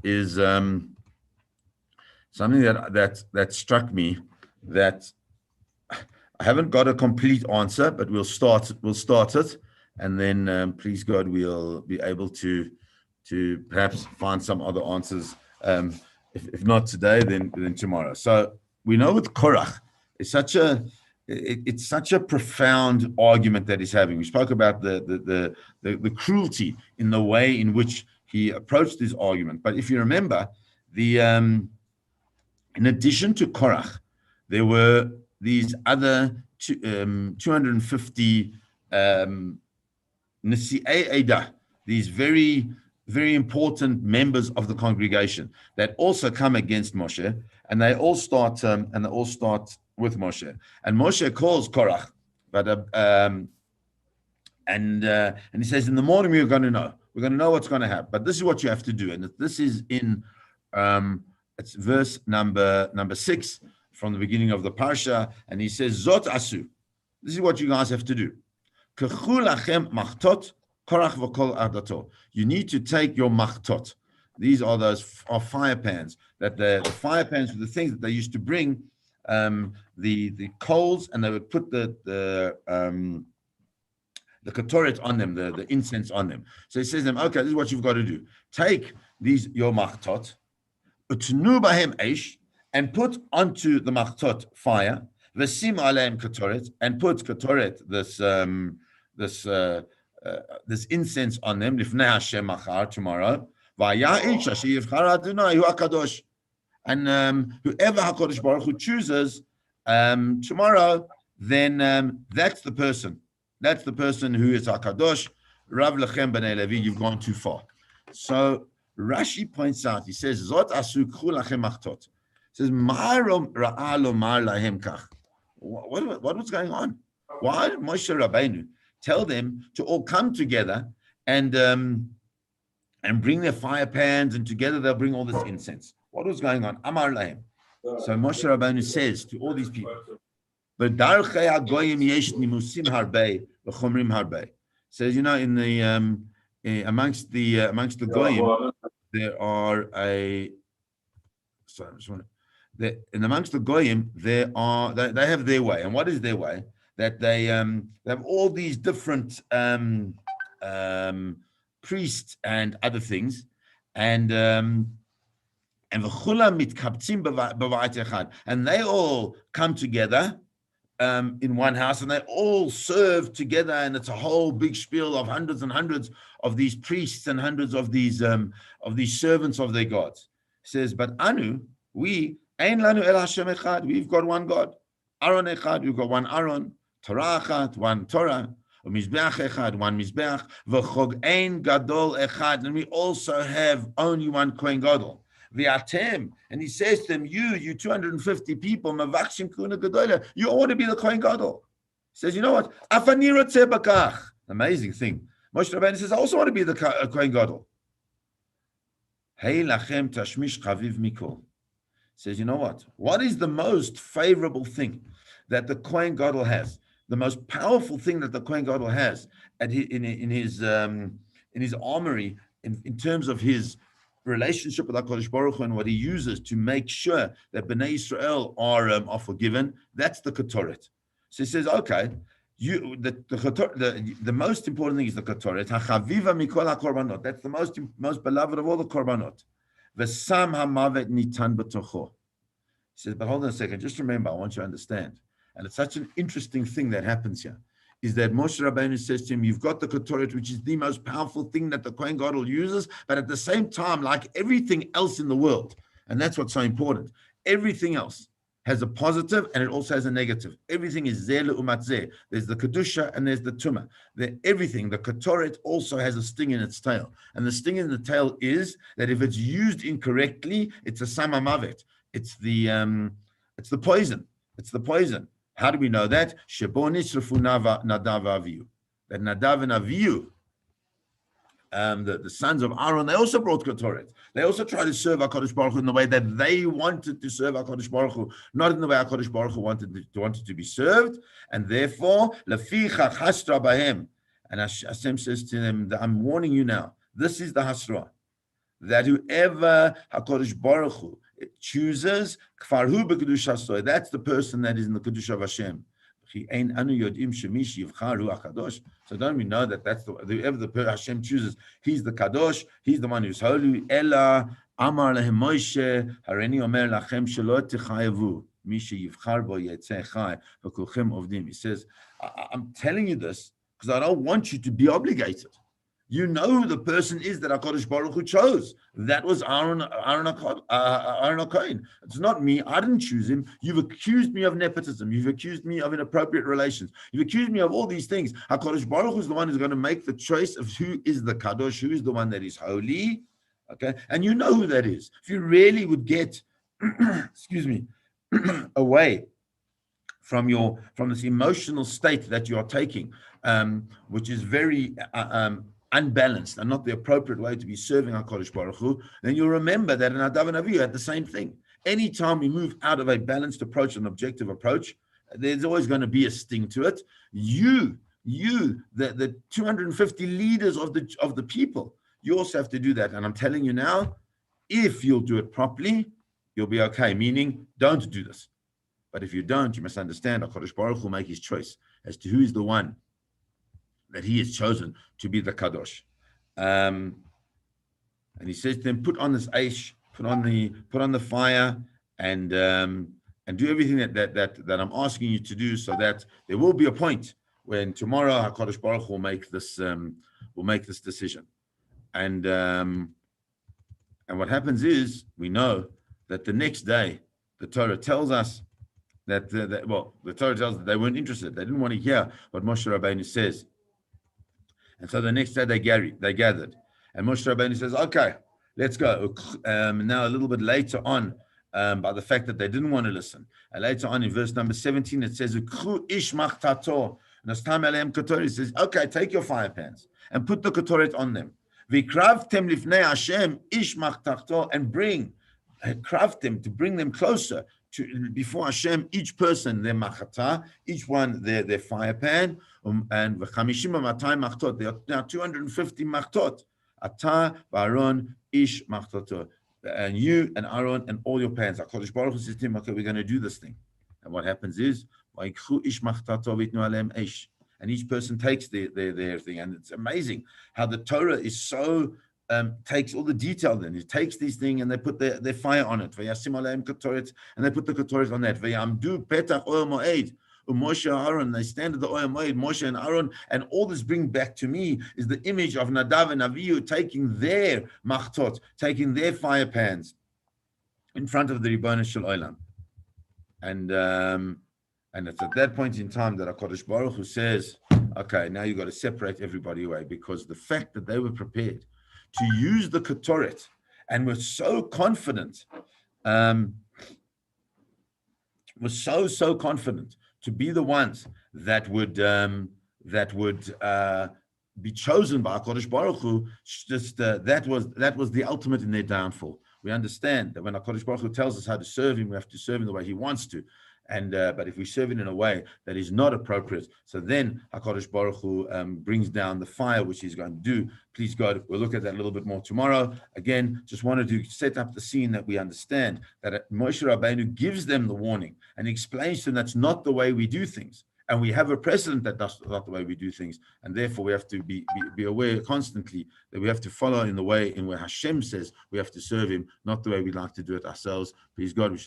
is something that struck me, that I haven't got a complete answer, but we'll start it, and then please God, we'll be able to perhaps find some other answers. If not today, then tomorrow. So we know with Korach, it's such a profound argument that he's having. We spoke about the cruelty in the way in which he approached this argument. But if you remember, in addition to Korach, there were these other 250 Nesi'ei Eidah, these very, very important members of the congregation that also come against Moshe, and they all start with Moshe. And Moshe calls Korach, but and he says, in the morning we're going to know what's going to happen. But this is what you have to do, and this is in it's verse number 6 from the beginning of the parsha, and he says, Zot asu. This is what you guys have to do. Kechu lachem machtot Korach v'kol ardato. You need to take your machtot. These are those fire pans. That the fire pans were the things that they used to bring the coals, and they would put the ketoret on them, the incense on them. So he says to them, okay, this is what you've got to do. Take your machtot, utnu bahem eish, and put onto the machtot fire, v'sim aleim ketoret, and put ketoret, this incense on them, lifnei Hashem machar, tomorrow, v'ya'ich asher yivchar Adonai hu hakadosh, and whoever HaKadosh Baruch Hu chooses tomorrow, then that's the person who is HaKadosh. Rav Lechem B'nai Levi, you've gone too far. So Rashi points out, he says, Zot asu k'chu lachem machtot. He says, Ma'arom ra'a lomar lahem kach. What was going on? Why did Moshe Rabbeinu tell them to all come together and bring their fire pans, and together they'll bring all this incense? What was going on? Amar lahem. So Moshe Rabbeinu says to all these people, "B'darchei hagoyim yesh nimusim harbei v'chomrim harbei." Says, in the amongst the goyim there are amongst the goyim they have their way. And what is their way? That they have all these different priests and other things, and they all come together in one house, and they all serve together, and it's a whole big spiel of hundreds and hundreds of these priests and hundreds of these servants of their gods. It says, but anu, we ein lanu el Hashem echad, we've got one God. Aaron echad, we've got one Aaron. Torah echad, one Torah. Mizbeach echad, one Mizbeach. V'chog ein gadol echad, and we also have only one Kohen Gadol. V'atem, and he says to them, you 250 people, mavachshim kuna gadola, you ought to be the Kohen Gadol. He says, you know what? Afani rotzeh bakach. Amazing thing. Moshe Rabbeinu says, I also want to be the Kohen Gadol. Hey lachem tashmish chaviv mikol. Says, you know what? What is the most favorable thing that the Kohen Gadol has? The most powerful thing that the Kohen Gadol has in his armory, in terms of his relationship with HaKadosh Baruch Hu, and what he uses to make sure that Bnei Yisrael are forgiven, that's the Ketoret. So he says, okay, the most important thing is the Ketoret. HaChaviva mikol HaKorbanot. That's the most beloved of all the Korbanot. V'sam hamavet nitan b'tocho. He says, but hold on a second. Just remember, I want you to understand. And it's such an interesting thing that happens here, is that Moshe Rabbeinu says to him, you've got the Ketoret, which is the most powerful thing that the Kohen Gadol uses, but at the same time, like everything else in the world, and that's what's so important, everything else has a positive and it also has a negative. Everything is zeh le'umat zeh. There's the Kedusha and there's the Tumah. Everything, the Ketoret also has a sting in its tail. And the sting in the tail is that if it's used incorrectly, it's a sama mavet. It's the poison. It's the poison. How do we know that? Shebo nisrafu Nadav Avihu. That Nadav and Avihu, the sons of Aaron, they also brought Ketoret. They also tried to serve HaKadosh Baruch Hu in the way that they wanted to serve HaKadosh Baruch Hu, not in the way HaKadosh Baruch Hu wanted to be served. And therefore, Leficha Hasra Bahem. And Hashem says to them, I'm warning you now. This is the Hasra. that whoever HaKadosh Baruch Hu chooses, kfarhu b'kedushaso, that's the person that is in the kedusha of Hashem. So don't we know that that's whoever the Hashem chooses, he's the kadosh, he's the one who's holy. Ella amar lehem Moshe, hareni omer lachem shelo techayevu mi sheyivchar bo yetzeh chai v'kulchem ovdim. He says, I'm telling you this because I don't want you to be obligated. You know who the person is that HaKadosh Baruch Hu chose. That was Aaron HaKohen. It's not me. I didn't choose him. You've accused me of nepotism. You've accused me of inappropriate relations. You've accused me of all these things. HaKadosh Baruch Hu is the one who's going to make the choice of who is the Kadosh, who is the one that is holy. Okay, and you know who that is. If you really would get, excuse me, away from this emotional state that you are taking, which is very unbalanced and not the appropriate way to be serving HaKadosh Baruch Hu, then you'll remember that in Nadav and Avihu had the same thing. Anytime we move out of a balanced approach, an objective approach, there's always going to be a sting to it. You, the 250 leaders of the people, you also have to do that. And I'm telling you now, if you'll do it properly, you'll be okay. Meaning, don't do this. But if you don't, you must understand HaKadosh Baruch Hu will make his choice as to who is the one that he has chosen to be the Kadosh. And he says to them, put on this aish, put on the fire, and do everything that I'm asking you to do, so that there will be a point when tomorrow HaKadosh Baruch Hu will make this decision. And what happens is, we know that the next day the Torah tells us that the Torah tells us that they weren't interested. They didn't want to hear what Moshe Rabbeinu says. And so the next day they gathered. And Moshe Rabbeinu says, okay, let's go. Now a little bit later on, by the fact that they didn't want to listen. And later on in verse number 17, it says, ish machtato. It says, okay, take your fire pans and put the ketoret on them. V'kravtem lifnei Hashem ish machtato, and craft them to bring them closer to before Hashem, each person their machata, each one their fire pan, and v'chamishim v'matay machtot. There are now 250 machtot. Ata v'Aaron ish machtoto, and you and Aaron and all your pans. HaKadosh Baruch Hu says to him, okay, we're going to do this thing. And what happens is, v'yikchu ish machtato v'itnu aleim eish, and each person takes their thing. And it's amazing how the Torah is so takes all the detail. Then it takes these things and they put their fire on it. And they put the ketoret on that. Moshe and Aaron, they stand at the oil moed, Moshe and Aaron, and all this bring back to me is the image of Nadav and Avihu taking their machtot, taking their fire pans in front of the Ribono Shel Olam. And it's at that point in time that HaKadosh Baruch Hu says, okay, now you've got to separate everybody away, because the fact that they were prepared to use the ketoret and were so confident, so confident to be the ones that would be chosen by HaKadosh Baruch Hu, just that was the ultimate in their downfall. We understand that when HaKadosh Baruch Hu tells us how to serve him, we have to serve him the way he wants to. And but if we serve it in a way that is not appropriate, so then HaKadosh Baruch Hu brings down the fire, which he's going to do. Please God, we'll look at that a little bit more tomorrow. Again, just wanted to set up the scene that we understand that Moshe Rabbeinu gives them the warning and explains to them that's not the way we do things. And we have a precedent that that's not the way we do things. And therefore we have to be aware constantly that we have to follow in the way in where Hashem says we have to serve him, not the way we like to do it ourselves. Please God, we should